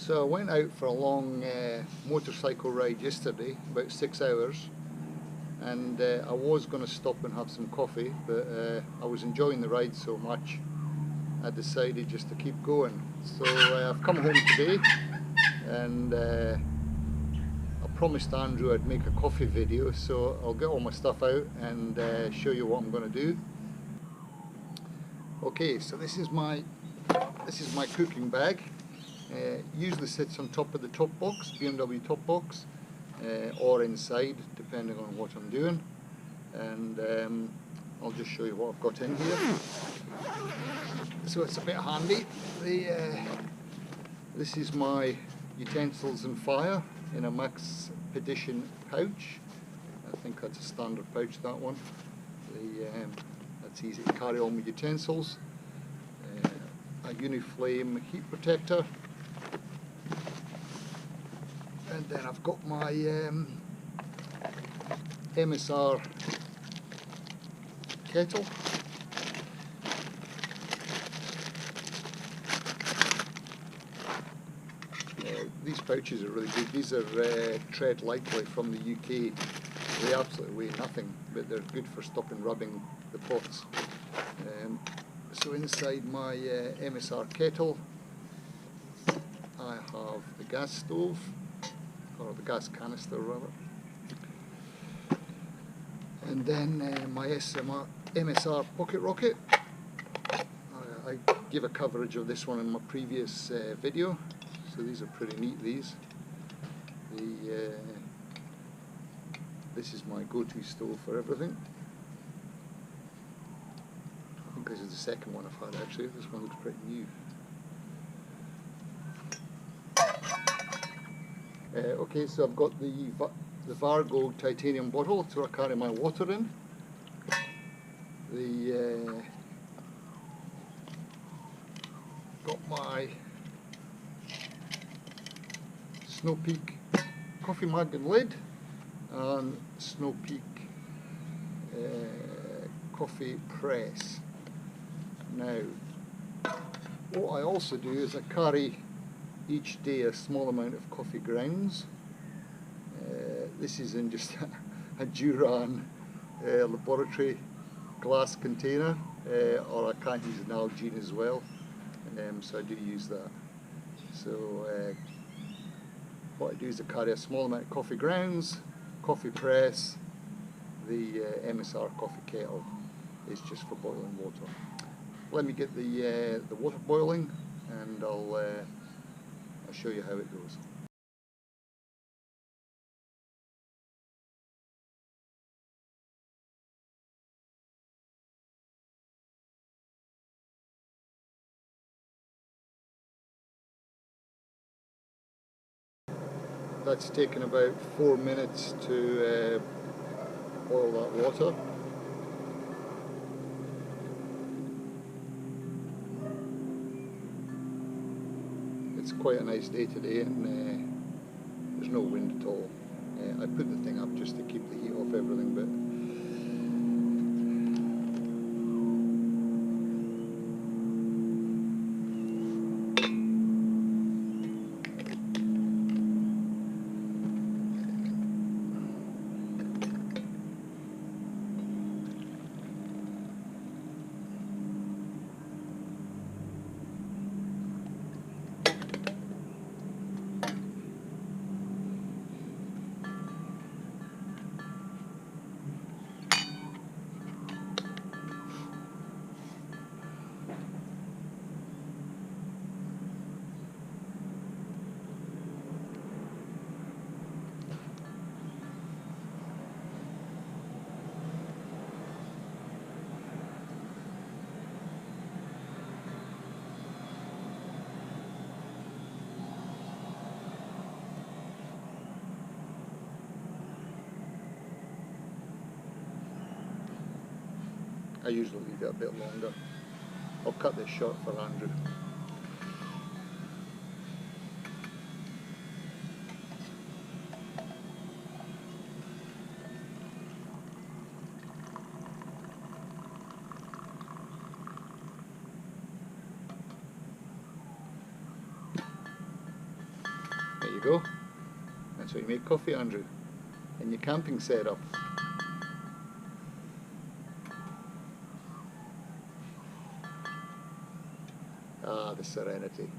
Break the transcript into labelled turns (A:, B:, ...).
A: So I went out for a long motorcycle ride yesterday, about 6 hours, and I was going to stop and have some coffee, but I was enjoying the ride so much I decided just to keep going. So I've come home today, and I promised Andrew I'd make a coffee video, so I'll get all my stuff out and show you what I'm going to do. Okay, so this is my cooking bag. Usually sits on top of the top box, BMW top box, or inside, depending on what I'm doing. And I'll just show you what I've got in here. So it's a bit handy. This is my utensils and fire in a Maxpedition pouch. I think that's a standard pouch, that one. That's easy to carry all my utensils. A Uniflame heat protector. And then I've got my MSR kettle. These pouches are really good. These are Tread Lightly from the UK. They absolutely weigh nothing, but they're good for stopping rubbing the pots. So inside my MSR kettle, I have the gas stove, or the gas canister rather, and then my MSR pocket rocket. I give a coverage of this one in my previous video, so these are pretty neat. This is my go-to stove for everything. I think this is the second one I've had actually. This one looks pretty new. Okay, so I've got the Vargo titanium bottle to carry my water in. Got my Snow Peak coffee mug and lid, and Snow Peak coffee press. Now, what I also do is I carry each day a small amount of coffee grounds. This is in just a Duran laboratory glass container, or I can't use an Nalgene as well, so I do use that. So what I do is I carry a small amount of coffee grounds, coffee press. The MSR coffee kettle is just for boiling water. Let me get the water boiling, and I'll show you how it goes. That's taken about 4 minutes to boil that water. It's quite a nice day today, and there's no wind at all. I put the thing up just to keep the heat off everything, but I usually leave it a bit longer. I'll cut this short for Andrew. you go. That's how you make coffee, Andrew, in your camping setup. Ah, the serenity.